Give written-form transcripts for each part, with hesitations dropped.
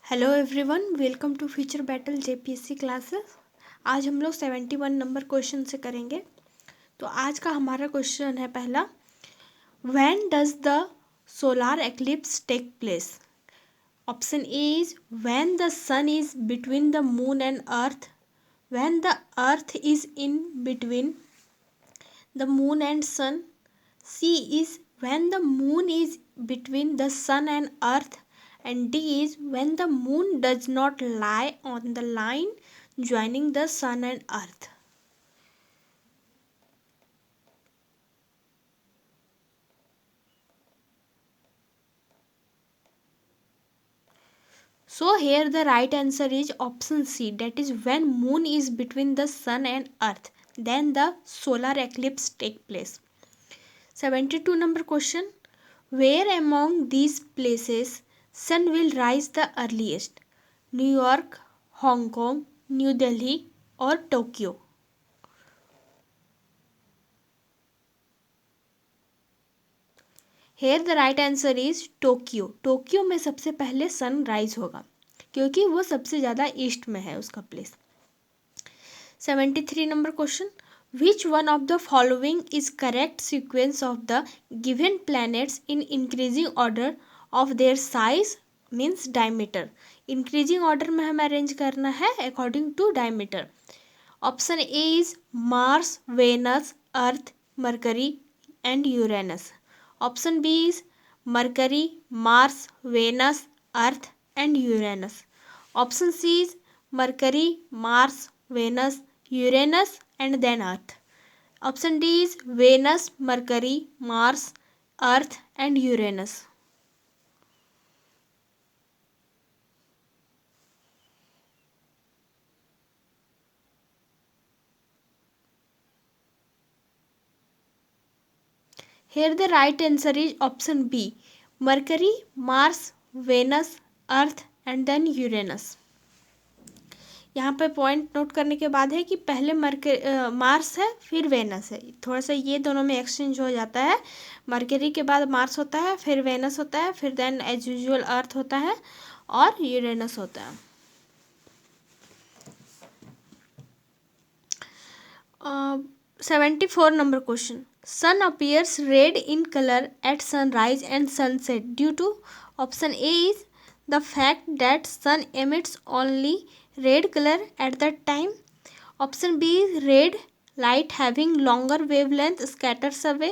Hello everyone, welcome to future battle JPSC classes. आज हम लोग 71 नंबर क्वेश्चन से करेंगे। तो आज का हमारा क्वेश्चन है पहला, when does the solar eclipse take place? Option A is when the sun is between the moon and earth, when the earth is in between the moon and sun, C is when the moon is between the sun and earth, and D is when the moon does not lie on the line joining the sun and earth. So here the right answer is option C, that is when moon is between the sun and earth, then the solar eclipse take place. 72 number question, where among these places sun will rise the earliest? New York, Hong Kong, New Delhi or Tokyo? Here the right answer is Tokyo. Tokyo में सबसे पहले sun rise होगा क्योंकि वो सबसे ज़्यादा east में है उसका place. 73 number question, which one of the following is correct sequence of the given planets in increasing order of their size means diameter? increasing order में हमें अरेंज करना है according to diameter. Option A is Mars, Venus, Earth, Mercury and Uranus. Option B is Mercury, Mars, Venus, Earth and Uranus. Option C is Mercury, Mars, Venus, Uranus and then Earth. Option D is Venus, Mercury, Mars, Earth and Uranus. Here the right answer is option B, Mercury, Mars, Venus, Earth and then Uranus. यहाँ पे point note करने के बाद है कि पहले Mars है फिर वेनस है, थोड़ा सा ये दोनों में एक्सचेंज हो जाता है। मरकरी के बाद मार्स होता है, फिर वेनस होता है, फिर देन एज यूजुअल अर्थ होता है और यूरेनस होता है। 74 number question, sun appears red in color at sunrise and sunset due to option A is the fact that sun emits only red color at that time. Option B is red light having longer wavelength scatters away.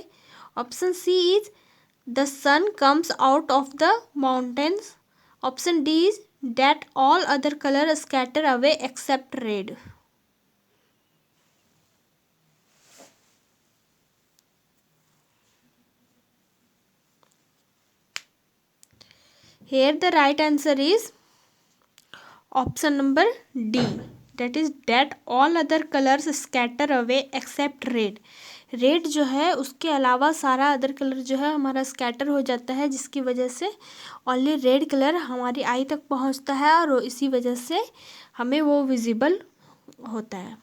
Option C is the sun comes out of the mountains. Option D is that all other colors scatter away except red. Here the right answer is option number D, that is that all other colors scatter away except red. Red जो है उसके अलावा सारा other colour जो है हमारा scatter हो जाता है, जिसकी वजह से ओनली रेड कलर हमारी आई तक पहुंचता है और इसी वजह से हमें वो विजिबल होता है।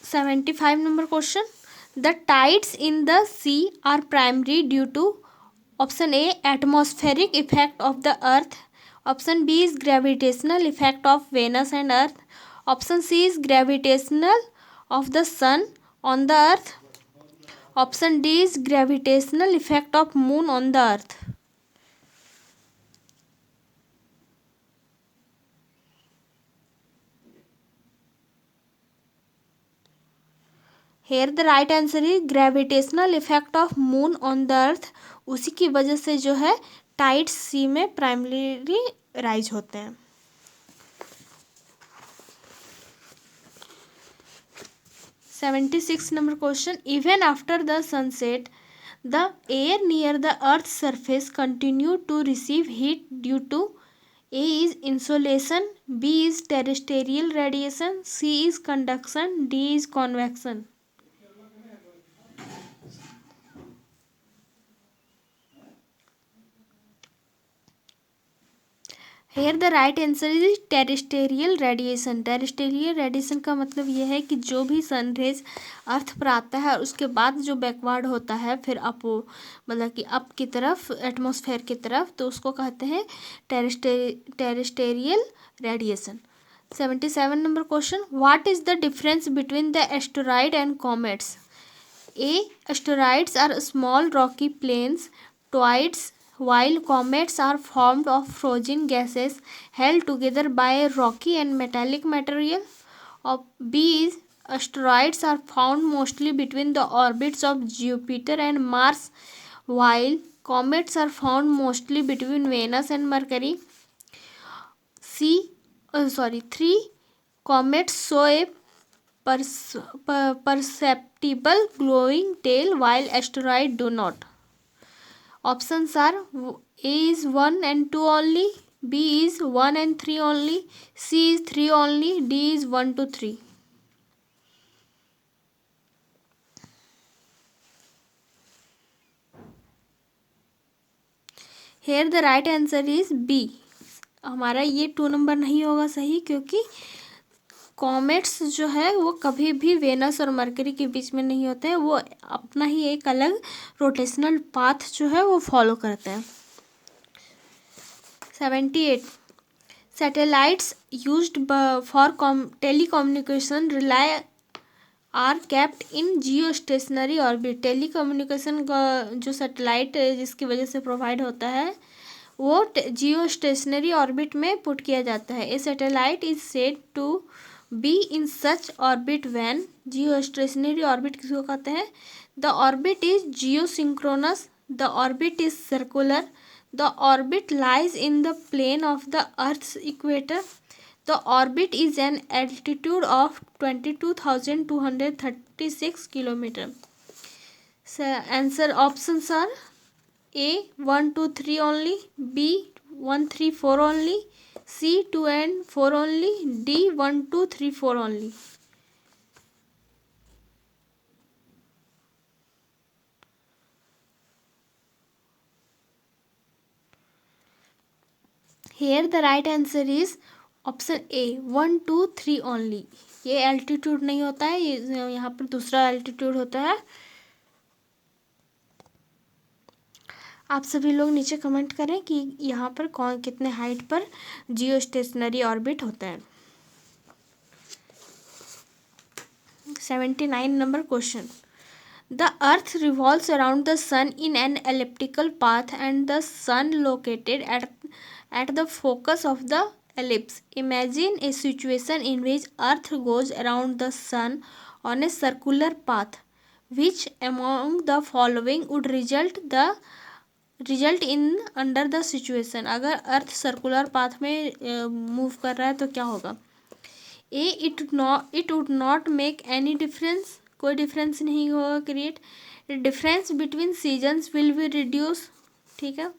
75 number question, the tides in the sea are primary due to option A atmospheric effect of the earth, option B is gravitational effect of Venus and earth, option C is gravitational of the sun on the earth, option D is gravitational effect of moon on the earth. Here the right answer is gravitational effect of moon on the earth. उसी की वजह से जो है tides सी में primarily rise होते हैं। 76 number question, even after the sunset the air near the earth's surface continue to receive heat due to A is insolation, B is terrestrial radiation, C is conduction, D is convection. Here the right answer is terrestrial radiation. Terrestrial radiation का मतलब ये है कि जो भी sun rays अर्थ पर आता है उसके बाद जो बैकवर्ड होता है फिर अप, मतलब कि अप की तरफ एटमॉस्फेयर की तरफ, तो उसको कहते हैं terrestrial radiation. 77 number question, what is the difference between the asteroid and comets? A. Asteroids are small rocky plains, twists, while comets are formed of frozen gases held together by a rocky and metallic material. Or B is asteroids are found mostly between the orbits of Jupiter and Mars, while comets are found mostly between Venus and Mercury. Three comets show a perceptible glowing tail while asteroids do not. Options are A is 1 and 2 only, B is 1 and 3 only, C is 3 only, D is 1 to 3. Here the right answer is B. हमारा ये 2 number नहीं होगा सही, क्योंकि comets जो है वो कभी भी वेनस और मरकरी के बीच में नहीं होते हैं, वो अपना ही एक अलग रोटेशनल पाथ जो है वो फॉलो करते हैं। 78 satellites used for telecommunication rely are kept in geostationary orbit. Telecommunication का जो सैटेलाइट जिसकी वजह से प्रोवाइड होता है वो जियो स्टेशनरी ऑर्बिट में पुट किया जाता है। A satellite is said to be in such orbit when. Geostationary orbit किसको कहते हैं? The orbit is geosynchronous, the orbit is circular, the orbit lies in the plane of the earth's equator, the orbit is an altitude of 22,236 kilometre. Answer options are A 1 2 3 only, B 1 3 4 only, C 2 and 4 only, D 1 2 3 4 only. Here the right answer is option A 1 2 3 only. ये altitude नहीं होता है, ये यहाँ पर दूसरा altitude होता है। आप सभी लोग नीचे कमेंट करें कि यहाँ पर कौन कितने हाइट पर जियो स्टेशनरी ऑर्बिट होता है। 79 number question, the earth revolves around the sun in an elliptical path and the sun located at the focus of the ellipse. Imagine a situation in which Earth goes around the Sun on a circular path. Which among the following would result in under the situation? अगर earth circular path में move कर रहा है तो क्या होगा? A it would not make any difference, कोई difference नहीं होगा create. Difference between seasons will be reduce, ठीक है।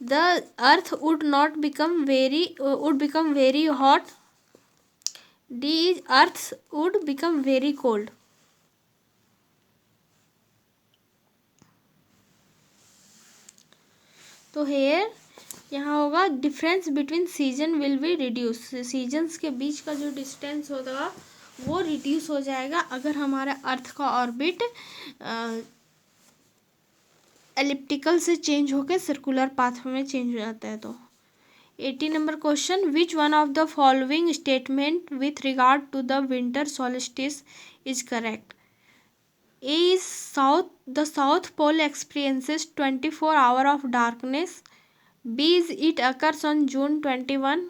The earth would become very hot, D is earth would become very cold. तो हेयर यहाँ होगा difference between season will be reduce, seasons के बीच का जो डिस्टेंस होगा वो रिड्यूस हो जाएगा अगर हमारा अर्थ का ऑर्बिट एलिप्टिकल से चेंज होकर सर्कुलर पाथ में चेंज हो जाता है। तो 80 number question, which one of the following statement with regard to the winter solstice is correct? A is the South Pole experiences 24 hours of darkness. B is it occurs on June 21.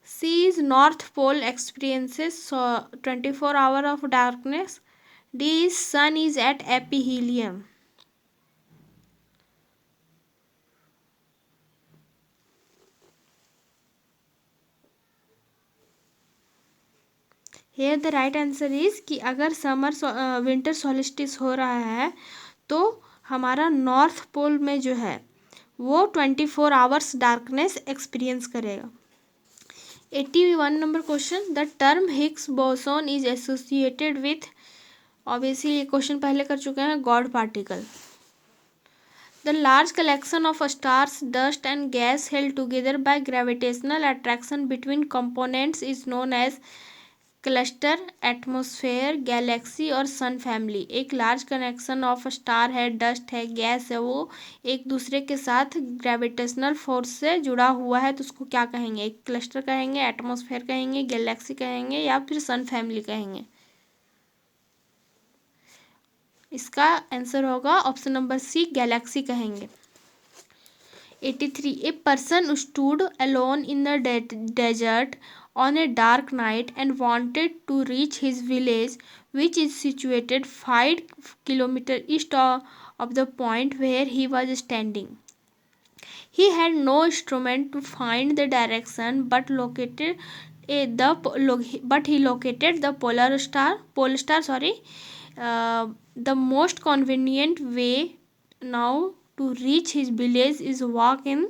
C is North Pole experiences 24 hours of darkness. D is sun is at aphelion. Here the right answer is कि अगर winter solstice हो रहा है तो हमारा north pole में जो है वो 24 आवर्स डार्कनेस एक्सपीरियंस करेगा। 81 number question, the term Higgs boson is associated with, obviously ये क्वेश्चन पहले कर चुके हैं, God particle. The large collection of stars, dust, and gas held together by gravitational attraction between components is known as cluster, atmosphere, Galaxy और सन family. एक large connection of star है, dust है, gas है, वो एक दूसरे के साथ ग्रेविटेशनल फोर्स से जुड़ा हुआ है, तो उसको क्या कहेंगे? एक क्लस्टर कहेंगे, एटमॉस्फेयर कहेंगे, गैलेक्सी कहेंगे, या फिर सन फैमिली कहेंगे। इसका आंसर होगा ऑप्शन नंबर सी, गैलेक्सी कहेंगे। 83. A person stood alone in the desert on a dark night and wanted to reach his village, which is situated 5 kilometers east of the point where he was standing. He had no instrument to find the direction, but he located the pole star. The most convenient way now to reach his village is walk in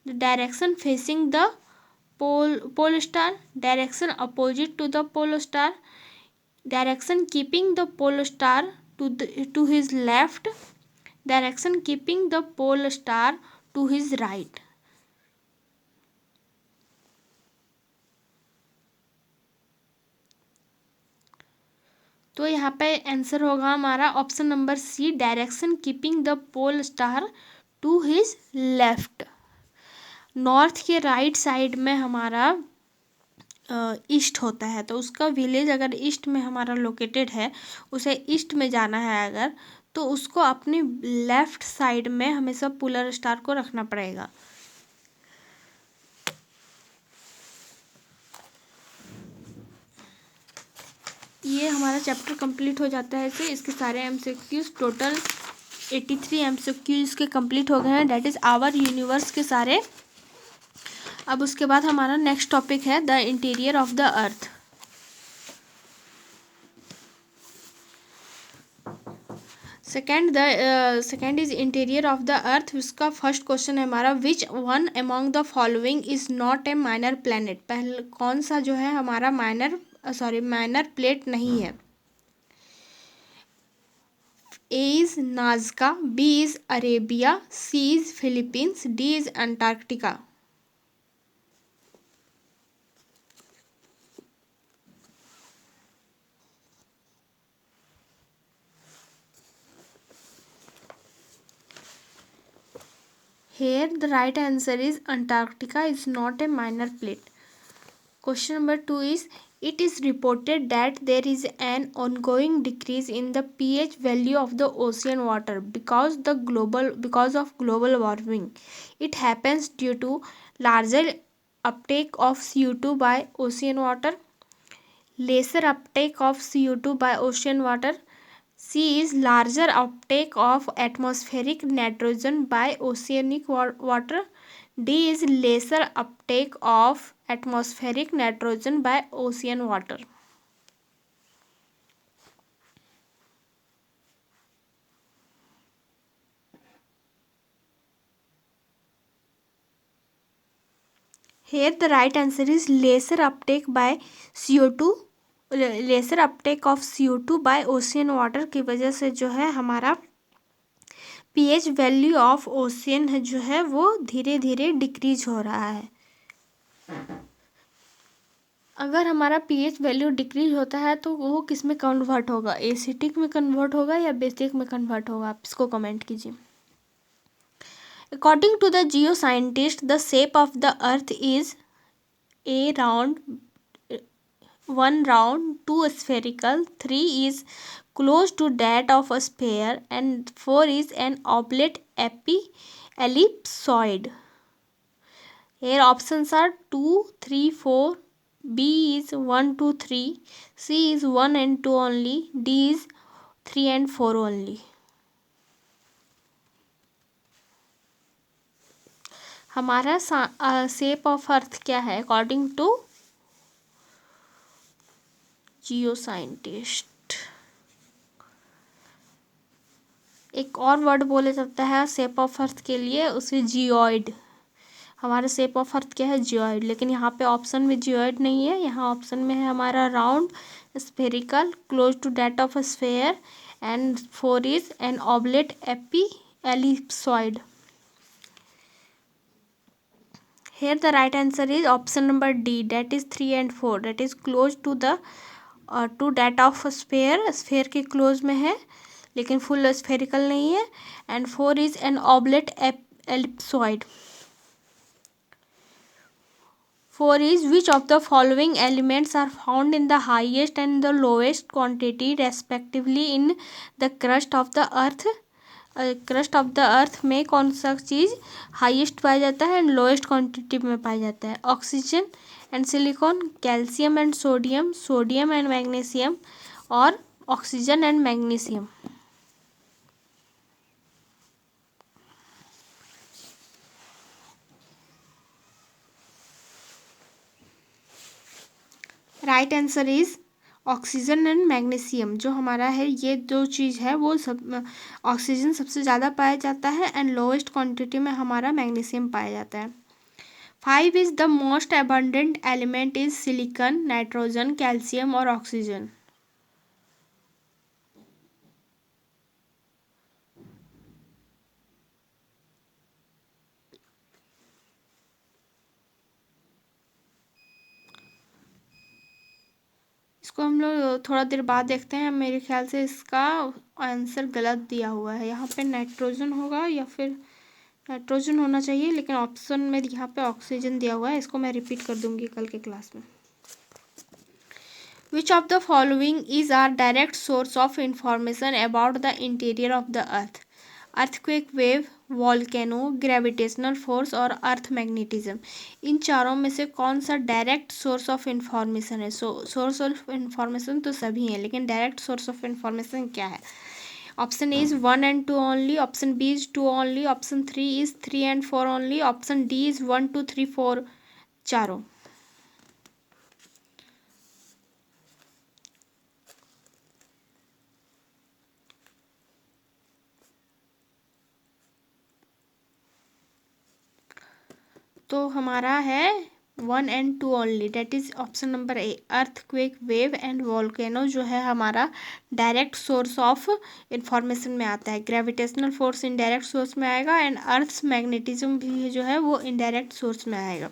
the direction facing the pole star, direction opposite to the pole star, direction keeping the pole star to his left, direction keeping the pole star to his right. तो यहाँ पे answer होगा हमारा option number C, direction keeping the pole star to his left. North के right side में हमारा east होता है, तो उसका विलेज अगर ईस्ट में हमारा लोकेटेड है, उसे ईस्ट में जाना है अगर, तो उसको अपनी लेफ्ट साइड में हमेशा पोलर स्टार को रखना पड़ेगा। ये हमारा चैप्टर कंप्लीट हो जाता है। इसके सारे एमसीक्यूज टोटल 83 एमसीक्यूज के कंप्लीट हो गए हैं, डेट इज़ आवर यूनिवर्स के सारे। अब उसके बाद हमारा नेक्स्ट टॉपिक है the interior of the earth. Second is interior of the अर्थ। उसका फर्स्ट क्वेश्चन है हमारा, which one among the following is not a minor planet. पहले कौन सा जो है हमारा माइनर प्लेट नहीं है? A is Nazca, B is Arabia, C is Philippines, D is Antarctica. Here the right answer is Antarctica is not a minor plate. Question number 2 is, it is reported that there is an ongoing decrease in the pH value of the ocean water because of global warming. It happens due to larger uptake of CO2 by ocean water, lesser uptake of CO2 by ocean water, C is larger uptake of atmospheric nitrogen by oceanic water, D is lesser uptake of atmospheric nitrogen by ocean water. Here the right answer is lesser uptake by CO2, lesser uptake of CO2 by ocean water की वजह से जो है हमारा pH value of ocean है जो है वो धीरे धीरे डिक्रीज हो रहा है। अगर हमारा pH वैल्यू डिक्रीज होता है तो वो किस में कन्वर्ट होगा? एसिडिक में कन्वर्ट होगा या बेसिक में कन्वर्ट होगा? आप इसको कमेंट कीजिए। According to the geoscientist, the shape of the earth is a round, 1 round, 2 spherical, 3 is close to that of a sphere, and 4 is an oblate ellipsoid. Here options are 2, 3, 4, B is 1, 2, 3, C is 1 and 2 only, D is 3 and 4 only. हमारा shape of earth क्या है according to Jio scientist? एक और word बोला जाता है shape of earth के लिए, उसे जियोइड। हमारा शेप ऑफ अर्थ क्या है? जियोइड। लेकिन यहाँ पे ऑप्शन में जियोइड नहीं है, यहाँ ऑप्शन में है हमारा round, spherical, close to that of a sphere, and 4 is an oblate ellipsoid. Here the right answer is option number D, that is 3 and 4, that is close to the to that of sphere. Sphere के close में है लेकिन full spherical नहीं है. And 4 is an oblate ellipsoid. 4 is which of the following elements are found in the highest and the lowest quantity respectively in the crust of the earth. Crust of the अर्थ में कौन सा चीज़ highest पाया जाता है and lowest quantity में पाया जाता है? Oxygen and silicon, calcium and sodium, sodium and magnesium, और oxygen and magnesium. Right answer is oxygen and magnesium. जो हमारा है ये दो चीज़ है वो सब, ऑक्सीजन सबसे ज़्यादा पाया जाता है एंड लोएस्ट क्वांटिटी में हमारा मैग्नीशियम पाया जाता है. 5 is the most abundant element is silicon, nitrogen, calcium और ऑक्सीजन. इसको हम लोग थोड़ा देर बाद देखते हैं. मेरे ख्याल से इसका आंसर गलत दिया हुआ है. यहाँ पे नाइट्रोजन होगा या फिर नाइट्रोजन होना चाहिए, लेकिन ऑप्शन में यहाँ पे ऑक्सीजन दिया हुआ है. इसको मैं रिपीट कर दूंगी कल के क्लास में. Which of the following is are direct source of information about the interior of the earth? Earthquake wave, volcano, gravitational force और अर्थ मैग्नेटिज्म. इन चारों में से कौन सा डायरेक्ट सोर्स ऑफ इंफॉर्मेशन है? सोर्स ऑफ इंफॉर्मेशन तो सभी हैं, लेकिन डायरेक्ट सोर्स ऑफ इंफॉर्मेशन क्या है? Option A is 1 and 2 only, option B is 2 only, option 3 is 3 and 4 only, option D is 1 2 3 4 चारों. तो हमारा है 1 and 2 only, that is option number A. Earthquake wave and volcano जो है हमारा direct source of information में आता है. ग्रेविटेशनल फोर्स इनडायरेक्ट सोर्स में आएगा एंड अर्थ मैग्नेटिज्म भी जो है वो इनडायरेक्ट सोर्स में आएगा.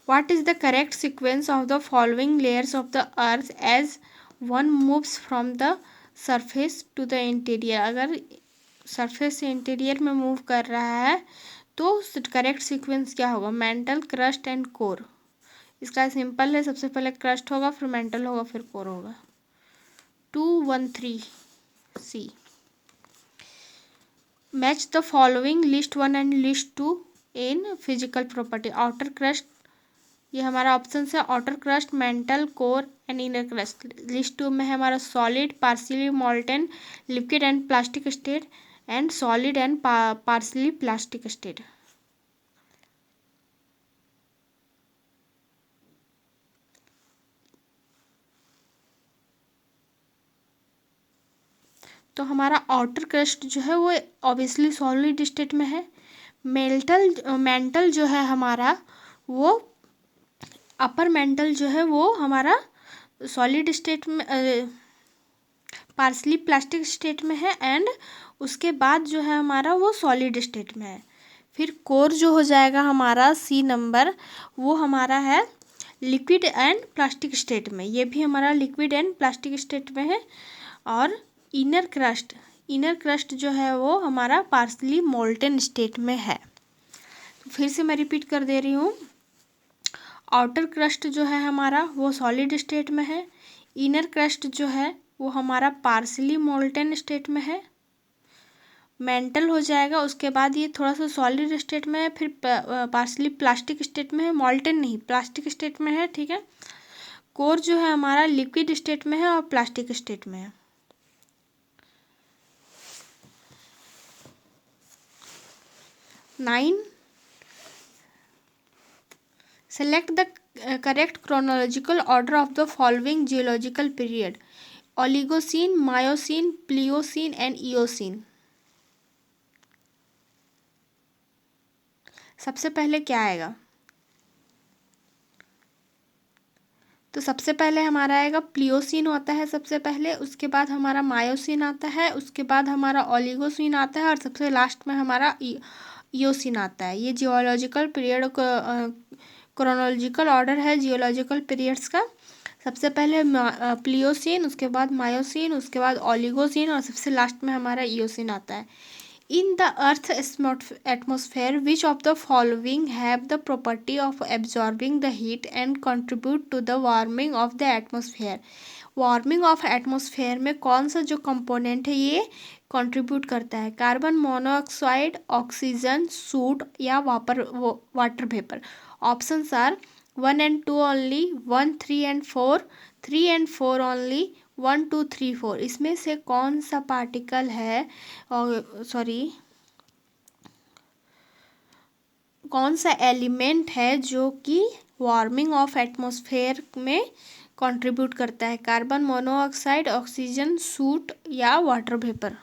What is the correct sequence of the following layers of the earth as one moves from the surface to the interior? अगर सरफेस से इंटीरियर में मूव कर रहा है तो करेक्ट सीक्वेंस क्या होगा? Mantle, crust and core. इसका सिंपल है, सबसे पहले क्रस्ट होगा, फिर मेंटल होगा, फिर कोर होगा. 2 1 3 C. Match the following list 1 and list 2 in physical property. Outer crust, ये हमारा ऑप्शन है. Outer crust, mantle, core and inner crust. List 2 में है हमारा solid, partially molten, liquid and plastic state and solid and partially plastic state. तो हमारा outer crust जो है वो ऑब्वियसली सॉलिड स्टेट में है. मेंटल जो है हमारा वो, अपर मेंटल जो है वो हमारा सॉलिड स्टेट में, पार्शली प्लास्टिक स्टेट में है एंड उसके बाद जो है हमारा वो सॉलिड स्टेट में है. फिर कोर जो हो जाएगा हमारा सी नंबर, वो हमारा है लिक्विड एंड प्लास्टिक स्टेट में. ये भी हमारा लिक्विड एंड प्लास्टिक स्टेट में है. और इनर क्रस्ट जो है वो हमारा पार्शली मोल्टेन स्टेट में है. तो फिर से मैं रिपीट कर दे रही हूँ. आउटर क्रस्ट जो है हमारा वो सॉलिड स्टेट में है. इनर क्रस्ट जो है वो हमारा पार्शली मोल्टेन स्टेट में है. मेंटल हो जाएगा, उसके बाद ये थोड़ा सा सॉलिड स्टेट में है, फिर पार्शली प्लास्टिक स्टेट में है, मोल्टेन नहीं प्लास्टिक स्टेट में है. ठीक है. कोर जो है हमारा लिक्विड स्टेट में है और प्लास्टिक स्टेट में है. Nine. Select the correct chronological order of the following geological period: Oligocene, Miocene, Pliocene and Eocene. सबसे पहले क्या आएगा? तो सबसे पहले हमारा आएगा प्लियोसीन होता है सबसे पहले, उसके बाद हमारा मायोसीन आता है, उसके बाद हमारा ओलिगोसीन आता है और सबसे लास्ट में हमारा इयोसीन आता है। ये जियोलॉजिकल पीरियड क्रोनोलॉजिकल ऑर्डर है जियोलॉजिकल पीरियड्स का। सबसे पहले प्लियोसीन, उसके बाद मायोसीन, उसके बाद ओलिगोसीन और सबसे लास्ट में हमारा इयोसीन आता है। In the Earth's atmosphere, which of the following have the property of absorbing the heat and contribute to the warming of the atmosphere? Warming of atmosphere में कौन सा जो कंपोनेंट है ये कंट्रीब्यूट करता है? कार्बन मोनोऑक्साइड, ऑक्सीजन, सूट या water vapour. Options are 1 and 2 only, 1, 3 and 4, 3 and 4 only, 1, 2, 3, 4। इसमें से कौन सा पार्टिकल है, कौन सा एलिमेंट है जो कि वार्मिंग ऑफ एटमॉस्फेयर में कंट्रीब्यूट करता है? कार्बन मोनोऑक्साइड, ऑक्सीजन, सूट या वाटर वेपर।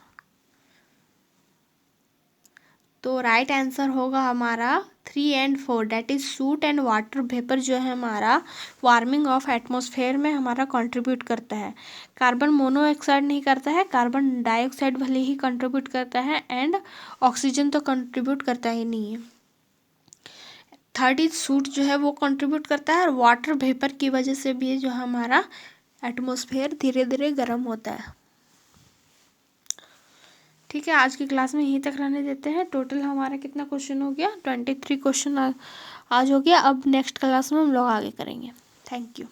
तो राइट आंसर होगा हमारा 3 and 4, that is soot and water vapour जो है हमारा वार्मिंग ऑफ एटमॉस्फेयर में हमारा कंट्रीब्यूट करता है। कार्बन मोनोऑक्साइड नहीं करता है, कार्बन डाइऑक्साइड भले ही कंट्रीब्यूट करता है एंड ऑक्सीजन तो कंट्रीब्यूट करता ही नहीं है। थर्ड इज सूट जो है वो कंट्रीब्यूट करता है और वाटर वेपर की वजह से भी जो हमारा एटमॉस्फेयर धीरे धीरे गर्म होता है। ठीक है, आज की क्लास में यहीं तक रहने देते हैं। टोटल हमारा कितना क्वेश्चन हो गया? 23 क्वेश्चन आज हो गया। अब नेक्स्ट क्लास में हम लोग आगे करेंगे। Thank you.